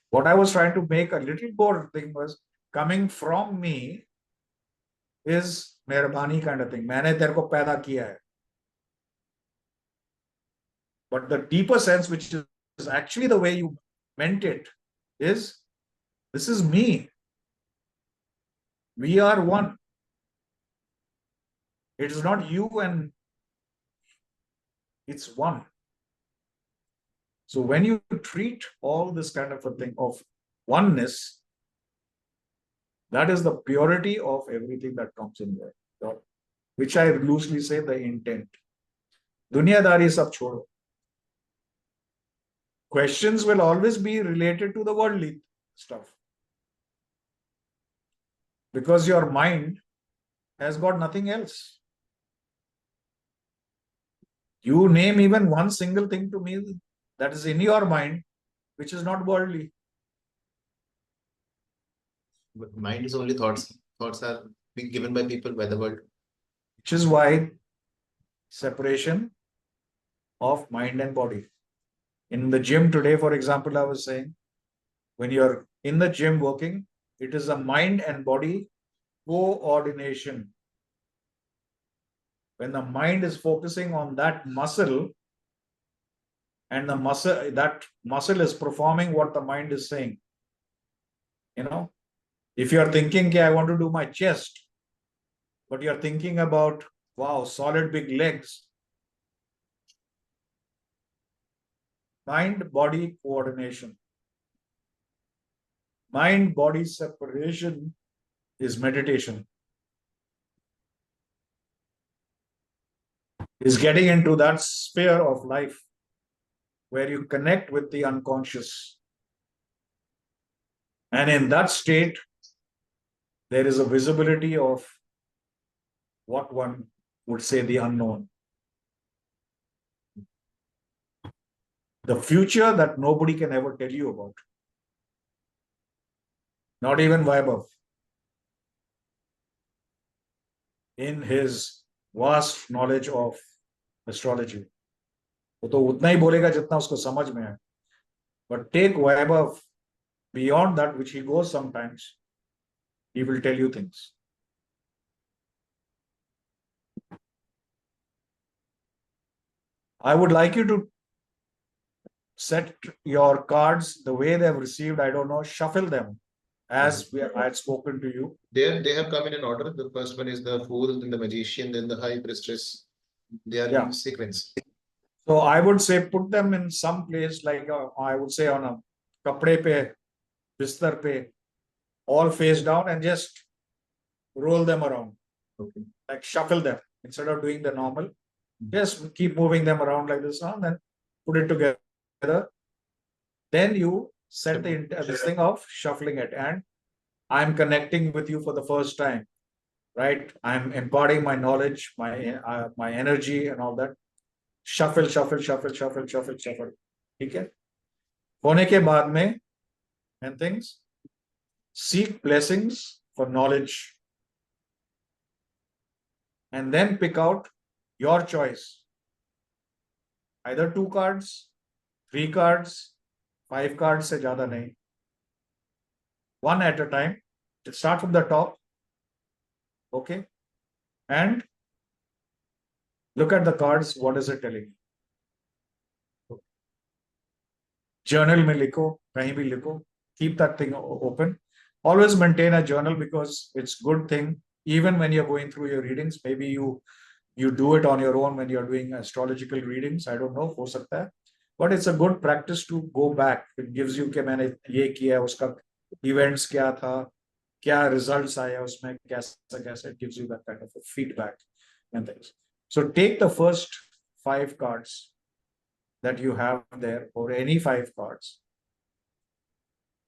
What I was trying to make a little more thing was coming from me is मेहरबानी kind of thing. मैंने तेरे को पैदा किया है. But the deeper sense, which is actually the way you meant it, is this is me. We are one. It is not you and it's one. So when you treat all this kind of a thing of oneness, that is the purity of everything that comes in there, which I loosely say the intent. Dunyadari sab chodo. Questions will always be related to the worldly stuff. Because your mind has got nothing else. You name even one single thing to me that is in your mind, which is not worldly. But mind is only thoughts. Thoughts are being given by people by the world. Which is why separation of mind and body. In the gym today, for example, I was saying, when you're in the gym working, it is a mind and body coordination. When the mind is focusing on that muscle, and that muscle is performing what the mind is saying. If you're thinking, okay, I want to do my chest, but you're thinking about, wow, solid big legs. Mind-body coordination. Mind-body separation is meditation. Is getting into that sphere of life where you connect with the unconscious. And in that state, there is a visibility of what one would say the unknown. The future that nobody can ever tell you about. Not even Vaibhav. In his vast knowledge of astrology. वो तो उतना ही बोलेगा जितना उसको समझ में है. But take Vaibhav beyond that, which he goes sometimes, he will tell you things. I would like you to set your cards the way they've received. I don't know, shuffle them as I had spoken to you. They have come in an order. The first one is the Fool, then the Magician, then the High Priestess. They are in sequence. So I would say put them in some place, like I would say on a kapde pe, bistar pe, all face down, and just roll them around. Okay. Like shuffle them instead of doing the normal. Just keep moving them around like this, and then put it together. Then you set this thing of shuffling it, and I'm connecting with you for the first time, right? I'm imparting my knowledge, my energy, and all that. Shuffle, shuffle, shuffle, shuffle, shuffle, shuffle. Okay. होने के बाद में and things, seek blessings for knowledge, and then pick out your choice. Either 2 cards, 3 cards, 5 cards से ज़्यादा नहीं. One at a time. Start from the top. Okay. And look at the cards. What is it telling you? Journal में लिखो, कहीं भी लिखो. Keep that thing open. Always maintain a journal because it's good thing. Even when you're going through your readings, maybe you do it on your own when you're doing astrological readings. I don't know, हो सकता है. But it's a good practice to go back. It gives you कि मैंने ये किया, उसका events क्या था, क्या results आया उसमें, कैसा कैसा. It gives you that kind of a feedback and things. So take the first 5 cards that you have there, or any 5 cards,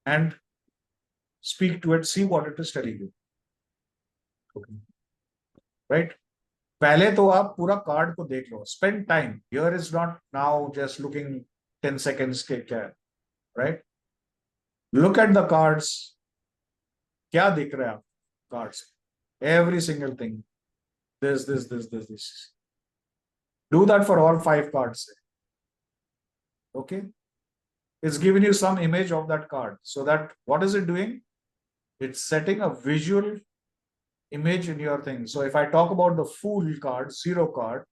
and speak to it, see what it is telling you. Okay. Right? पहले तो आप पूरा card को देख लो. Spend time. Here is not now just looking 10 seconds के क्या है, right? Look at the cards. क्या दिख रहा है आप cards? Every single thing. This. Do that for all 5 cards. Okay? It's giving you some image of that card. So that, what is it doing? It's setting a visual image in your thing. So if I talk about the Fool card, 0 card,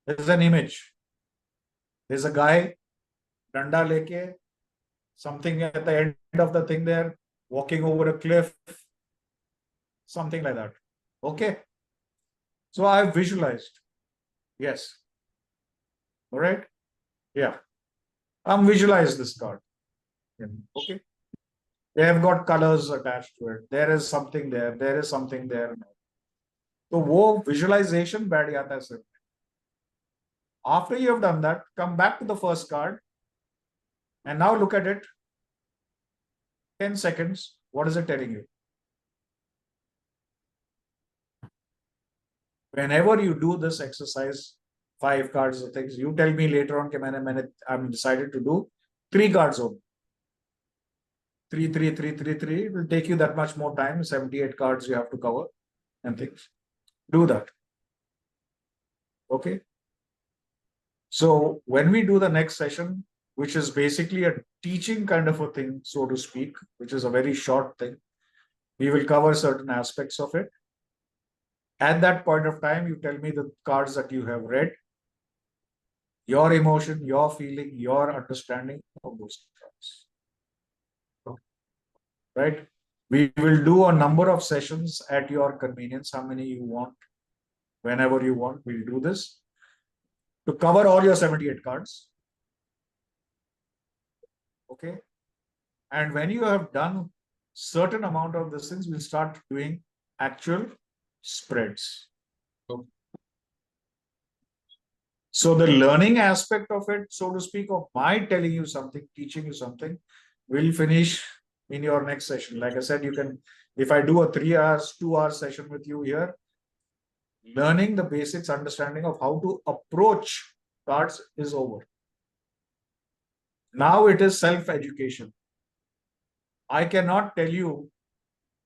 there's an image. There's a guy, danda leke, something at the end of the thing there, walking over a cliff, something like that. Okay? So I've visualized. Yes. All right? Yeah. I'm visualized this card. Okay? They have got colors attached to it. There is something there. There is something there. So वो visualization बैठ जाता है सिर्फ. After you have done that, come back to the first card and now look at it. 10 seconds. What is it telling you? Whenever you do this exercise, 5 cards of things, you tell me later on that I'm decided to do 3 cards only. 3, 3, 3, 3, 3. It will take you that much more time. 78 cards you have to cover and things. Do that. Okay. So when we do the next session, which is basically a teaching kind of a thing, so to speak, which is a very short thing, we will cover certain aspects of it. At that point of time, you tell me the cards that you have read, your emotion, your feeling, your understanding of those cards. Right? We will do a number of sessions at your convenience, how many you want, whenever you want, we'll do this to cover all your 78 cards. Okay. And when you have done certain amount of these things, we'll start doing actual spreads. So the learning aspect of it, so to speak, of my telling you something, teaching you something, will finish in your next session. Like I said, you can, if I do a 3 hours, 2 hour session with you here, learning the basics, understanding of how to approach cards is over. Now it is self-education. I cannot tell you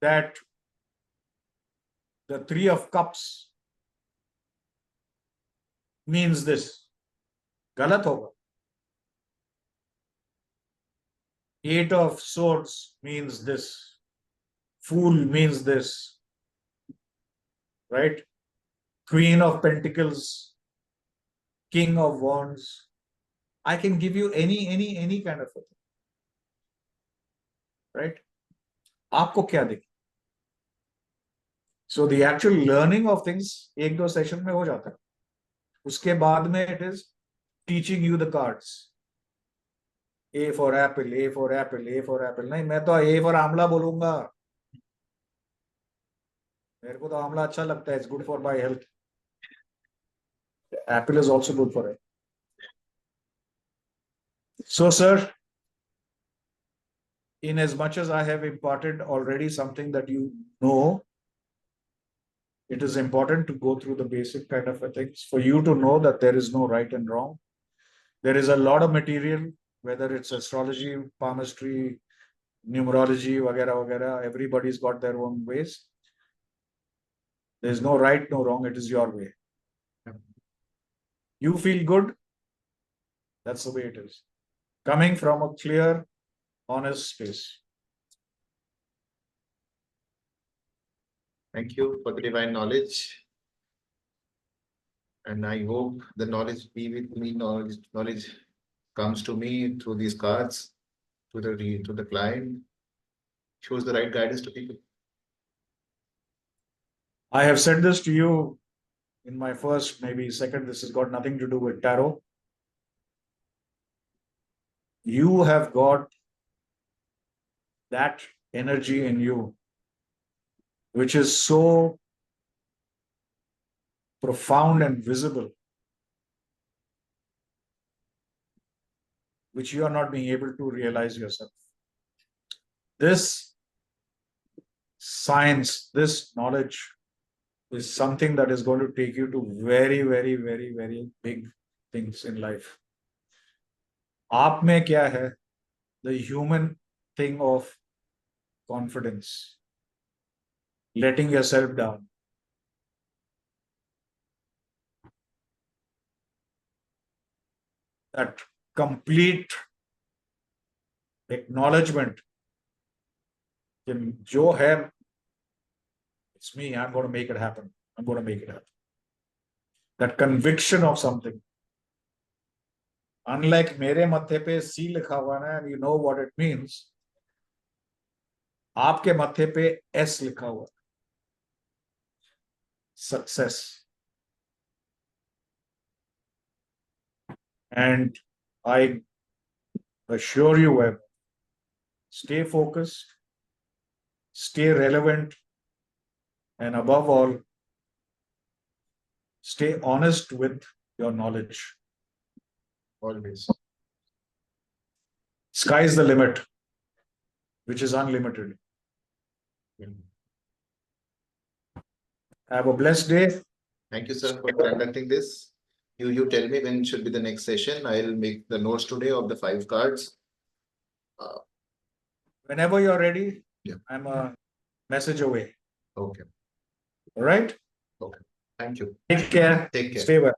that the Three of Cups means this. Galat hoga. Eight of Swords means this. Fool means this. Right? Queen of Pentacles, King of Wands. I can give you any kind of a thing. Right? आपको क्या दिखे? So the actual learning of things एक दो session में हो जाता है. उसके बाद में it is teaching you the cards. A for apple, A for apple, A for apple. नहीं, मैं तो A for आमला बोलूंगा. मेरे को तो आमला अच्छा लगता है. It's good for my health. Apple is also good for it. So, sir, in as much as I have imparted already something that you know, it is important to go through the basic kind of things for you to know that there is no right and wrong. There is a lot of material, whether it's astrology, palmistry, numerology, vagera, vagera. Everybody's got their own ways. There's no right, no wrong. It is your way. You feel good. That's the way it is. Coming from a clear, honest space. Thank you for the divine knowledge. And I hope the knowledge be with me, knowledge comes to me through these cards, to the client, shows the right guidance to people. I have said this to you in my first, maybe second. This has got nothing to do with tarot. You have got that energy in you, which is so profound and visible, which you are not being able to realize yourself. This science, this knowledge is something that is going to take you to very, very, very, very big things in life. आप में क्या है? The human thing of confidence, letting yourself down. That complete acknowledgement कि जो है, it's me, I'm going to make it happen. I'm going to make it happen. That conviction of something. Unlike मेरे मत्थे पे C लिखा हुआ है, and you know what it means. आपके मत्थे पे S लिखा हुआ है. Success. And I assure you, Web, stay focused, stay relevant, and above all, stay honest with your knowledge. Always. Sky is the limit, which is unlimited. Have a blessed day. Thank you, sir, for conducting this. You tell me when should be the next session. I'll make the notes today of the 5 cards. Whenever you're ready, Yeah. I'm a message away. Okay. All right? Okay. Thank you. Take care. Take care. Stay well.